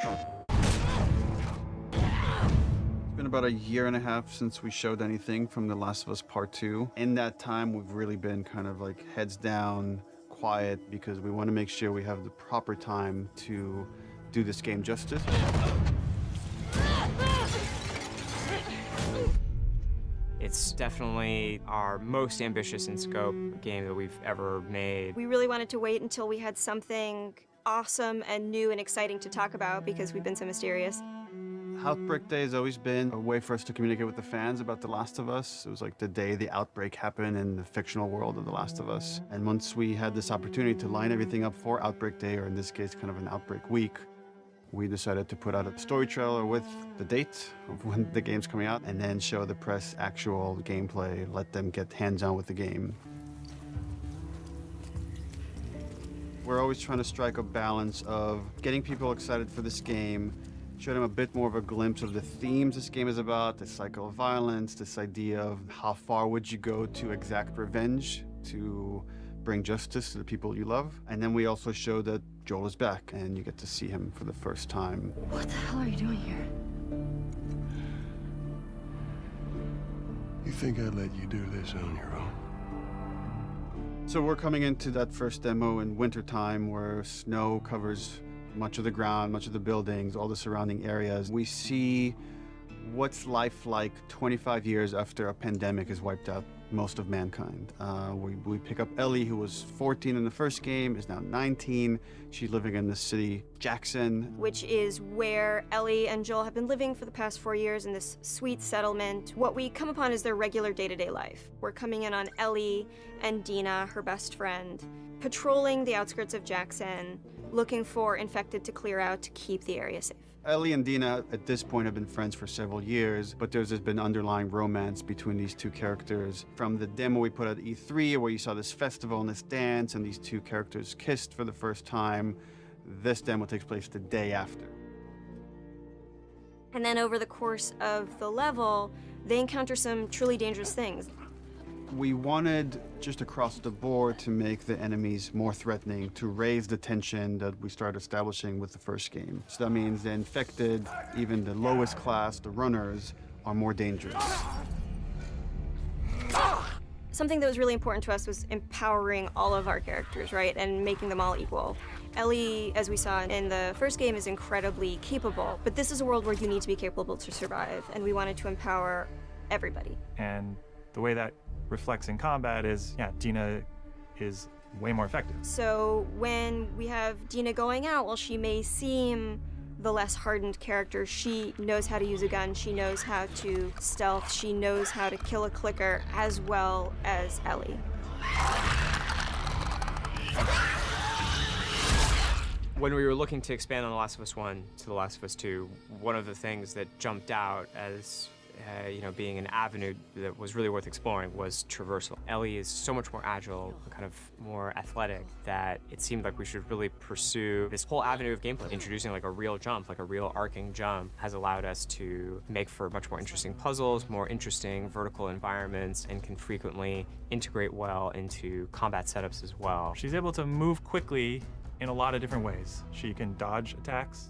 It's been about a year and a half since we showed anything from The Last of Us Part 2. In that time, we've really been kind of like heads down, quiet, because we want to make sure we have the proper time to do this game justice. It's definitely our most ambitious in scope game that we've ever made. We really wanted to wait until we had something awesome and new and exciting to talk about because we've been so mysterious. Outbreak Day has always been a way for us to communicate with the fans about The Last of Us. It was like the day the outbreak happened in the fictional world of The Last of Us. And once we had this opportunity to line everything up for Outbreak Day, or in this case, kind of an Outbreak Week, we decided to put out a story trailer with the date of when the game's coming out, and then show the press actual gameplay, let them get hands-on with the game. We're always trying to strike a balance of getting people excited for this game, show them a bit more of a glimpse of the themes this game is about, the cycle of violence, this idea of how far would you go to exact revenge to bring justice to the people you love. And then we also show that Joel is back and you get to see him for the first time. What the hell are you doing here? You think I'd let you do this on your own? So we're coming into that first demo in wintertime where snow covers much of the ground, much of the buildings, all the surrounding areas. We see what's life like 25 years after a pandemic has wiped out most of mankind. We pick up Ellie, who was 14 in the first game, is now 19. She's living in the city, Jackson. Which is where Ellie and Joel have been living for the past 4 years in this sweet settlement. What we come upon is their regular day-to-day life. We're coming in on Ellie and Dina, her best friend, patrolling the outskirts of Jackson, looking for infected to clear out to keep the area safe. Ellie and Dina at this point have been friends for several years, but there's been underlying romance between these two characters. From the demo we put at E3, where you saw this festival and this dance, and these two characters kissed for the first time, this demo takes place the day after. And then over the course of the level, they encounter some truly dangerous things. We wanted, just across the board, to make the enemies more threatening, to raise the tension that we started establishing with the first game. So that means the infected, even the lowest class, the runners, are more dangerous. Something that was really important to us was empowering all of our characters, right, and making them all equal. Ellie, as we saw in the first game, is incredibly capable, but this is a world where you need to be capable to survive, and we wanted to empower everybody. And the way that reflects in combat is, yeah, Dina is way more effective. So when we have Dina going out, while she may seem the less hardened character, she knows how to use a gun, she knows how to stealth, she knows how to kill a clicker as well as Ellie. When we were looking to expand on The Last of Us 1 to The Last of Us 2, one of the things that jumped out as being an avenue that was really worth exploring was traversal. Ellie is so much more agile, kind of more athletic, that it seemed like we should really pursue this whole avenue of gameplay. Introducing like a real jump, like a real arcing jump, has allowed us to make for much more interesting puzzles, more interesting vertical environments, and can frequently integrate well into combat setups as well. She's able to move quickly in a lot of different ways. She can dodge attacks.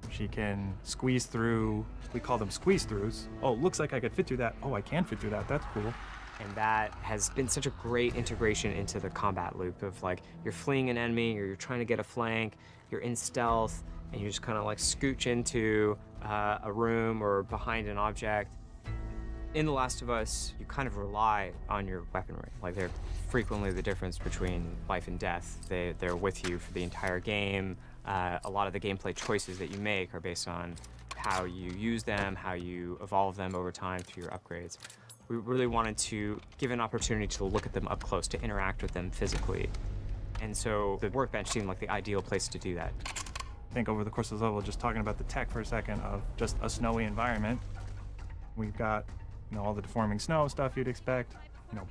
She can squeeze through, we call them squeeze-throughs. Oh, looks like I could fit through that. Oh, I can fit through that, that's cool. And that has been such a great integration into the combat loop of like, you're fleeing an enemy, or you're trying to get a flank, you're in stealth, and you just kind of like scooch into a room or behind an object. In The Last of Us, you kind of rely on your weaponry. Like, they're frequently the difference between life and death. They're with you for the entire game. A lot of the gameplay choices that you make are based on how you use them, how you evolve them over time through your upgrades. We really wanted to give an opportunity to look at them up close, to interact with them physically. And so the workbench seemed like the ideal place to do that. I think over the course of the level, just talking about the tech for a second of just a snowy environment, we've got all the deforming snow stuff you'd expect,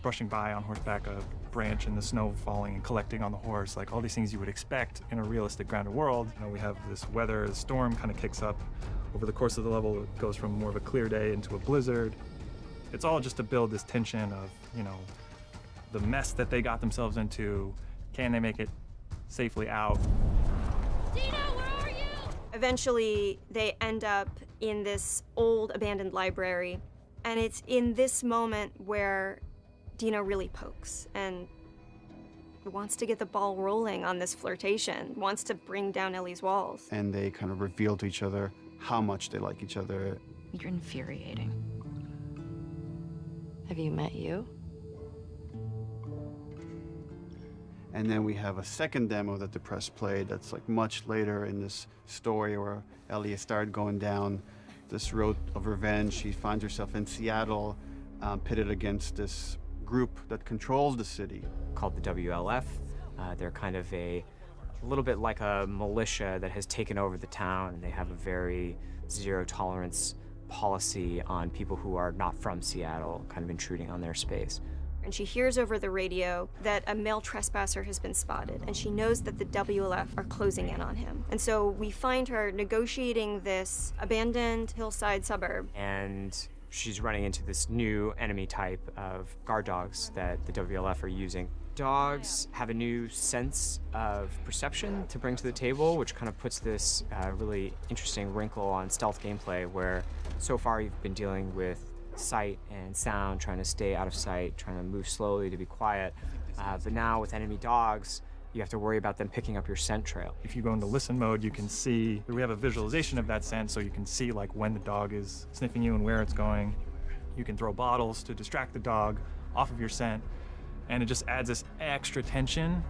brushing by on horseback, a branch in the snow falling and collecting on the horse, like all these things you would expect in a realistic grounded world. We have this weather, the storm kind of kicks up. Over the course of the level, it goes from more of a clear day into a blizzard. It's all just to build this tension of, the mess that they got themselves into. Can they make it safely out? A Eventually, they end up in this old abandoned library, and it's in this moment where Dina really pokes and wants to get the ball rolling on this flirtation, wants to bring down Ellie's walls. And they kind of reveal to each other how much they like each other. You're infuriating. Have you met you? And then we have a second demo that the press played that's like much later in this story where Ellie started going down this road of revenge. She finds herself in Seattle, pitted against this group that controls the city. Called the WLF. They're kind of a little bit like a militia that has taken over the town, and they have a very zero tolerance policy on people who are not from Seattle, kind of intruding on their space. And she hears over the radio that a male trespasser has been spotted, and she knows that the WLF are closing in on him. And so we find her negotiating this abandoned hillside suburb. And she's running into this new enemy type of guard dogs that the WLF are using. Dogs have a new sense of perception to bring to the table, which kind of puts this really interesting wrinkle on stealth gameplay, where so far you've been dealing with sight and sound, trying to stay out of sight, trying to move slowly to be quiet. But now with enemy dogs, you have to worry about them picking up your scent trail. If you go into listen mode, you can see, we have a visualization of that scent, so you can see like when the dog is sniffing you and where it's going. You can throw bottles to distract the dog off of your scent, and it just adds this extra tension.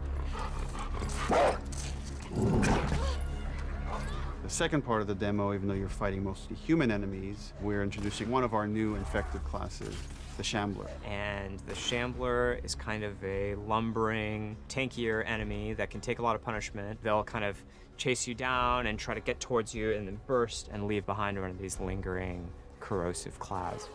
The second part of the demo, even though you're fighting mostly human enemies, we're introducing one of our new infected classes, the Shambler. And the Shambler is kind of a lumbering, tankier enemy that can take a lot of punishment. They'll kind of chase you down and try to get towards you and then burst and leave behind one of these lingering, corrosive clouds.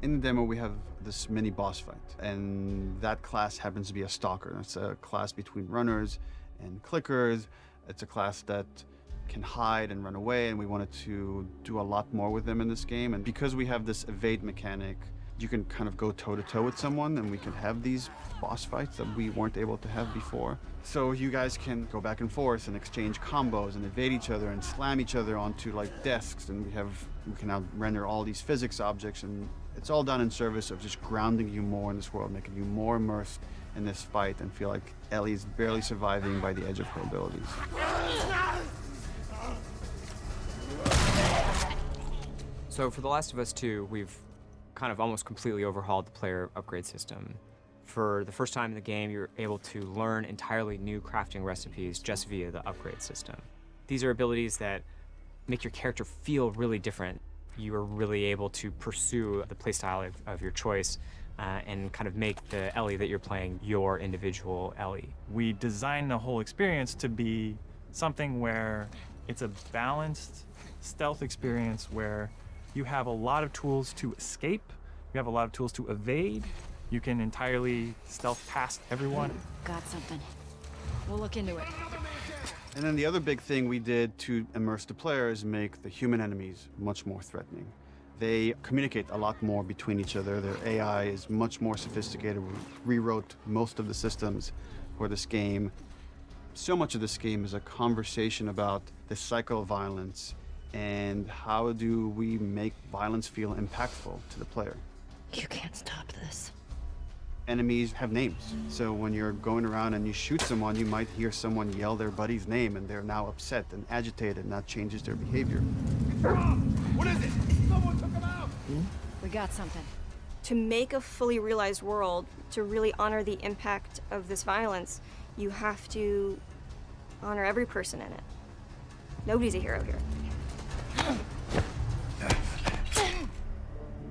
In the demo, we have this mini boss fight, and that class happens to be a stalker. It's a class between runners and clickers. It's a class that can hide and run away, and we wanted to do a lot more with them in this game. And because we have this evade mechanic, you can kind of go toe-to-toe with someone, and we can have these boss fights that we weren't able to have before. So you guys can go back and forth and exchange combos and evade each other and slam each other onto like desks, and we can now render all these physics objects, and it's all done in service of just grounding you more in this world, making you more immersed in this fight and feel like Ellie's barely surviving by the edge of her abilities. So for The Last of Us 2, we've kind of almost completely overhauled the player upgrade system. For the first time in the game, you're able to learn entirely new crafting recipes just via the upgrade system. These are abilities that make your character feel really different. You are really able to pursue the playstyle of your choice and kind of make the Ellie that you're playing your individual Ellie. We designed the whole experience to be something where it's a balanced stealth experience where you have a lot of tools to escape, you have a lot of tools to evade, you can entirely stealth past everyone. Got something. We'll look into it. And then the other big thing we did to immerse the player is make the human enemies much more threatening. They communicate a lot more between each other. Their AI is much more sophisticated. We rewrote most of the systems for this game. So much of this game is a conversation about the cycle of violence and how do we make violence feel impactful to the player. You can't stop this. Enemies have names. So when you're going around and you shoot someone, you might hear someone yell their buddy's name and they're now upset and agitated, and that changes their behavior. What is it? Someone took him out! We got something. To make a fully realized world, to really honor the impact of this violence, you have to honor every person in it. Nobody's a hero here.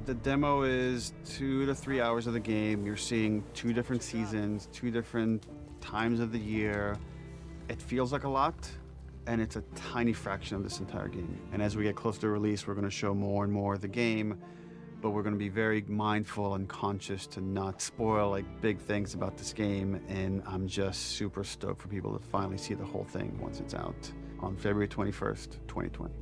The demo is 2 to 3 hours of the game. You're seeing 2 different seasons, 2 different times of the year. It feels like a lot, and it's a tiny fraction of this entire game. And as we get closer to release, we're going to show more and more of the game, but we're going to be very mindful and conscious to not spoil like big things about this game. And I'm just super stoked for people to finally see the whole thing once it's out on February 21st, 2020.